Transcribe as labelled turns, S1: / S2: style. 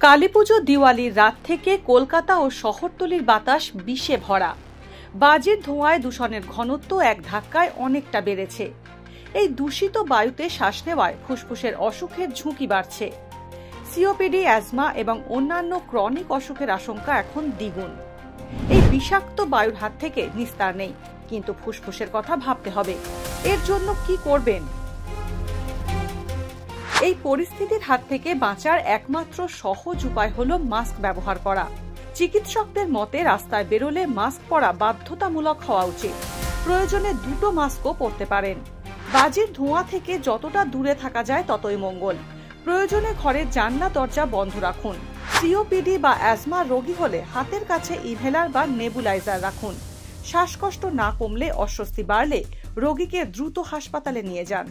S1: কালীপুজো দিওয়ালির রাত থেকে কলকাতা ও শহরতলির বাতাস বিষে ভরা। বাজির ধোঁয়ায় দূষণের ঘনত্ব এক ধাক্কায় অনেকটা বেড়েছে। এই দূষিত বায়ুতে শ্বাস নেওয়ায় ফুসফুসের অসুখের ঝুঁকি বাড়ছে। সিওপিডি, অ্যাজমা এবং অন্যান্য ক্রনিক অসুখের আশঙ্কা এখন দ্বিগুণ। এই বিষাক্ত বায়ুর হাত থেকে নিস্তার নেই, কিন্তু ফুসফুসের কথা ভাবতে হবে। এর জন্য কি করবেন? এই পরিস্থিতির হাত থেকে বাঁচার একমাত্র সহজ উপায় হলো মাস্ক ব্যবহার করা। চিকিৎসকদের মতে রাস্তায় বেরোলে মাস্ক পরা বাধ্যতামূলক হওয়া উচিত। প্রয়োজনে দুটো মাস্কও পরতে পারেন। বাজির ধোঁয়া থেকে যতটা দূরে থাকা যায় ততই মঙ্গল। প্রয়োজনে ঘরের জানলা দরজা বন্ধ রাখুন। সিওপিডি বা অ্যাজমা রোগী হলে হাতের কাছে ইনহেলার বা নেবুলাইজার রাখুন। শ্বাসকষ্ট না কমলে, অস্বস্তি বাড়লে রোগীকে দ্রুত হাসপাতালে নিয়ে যান।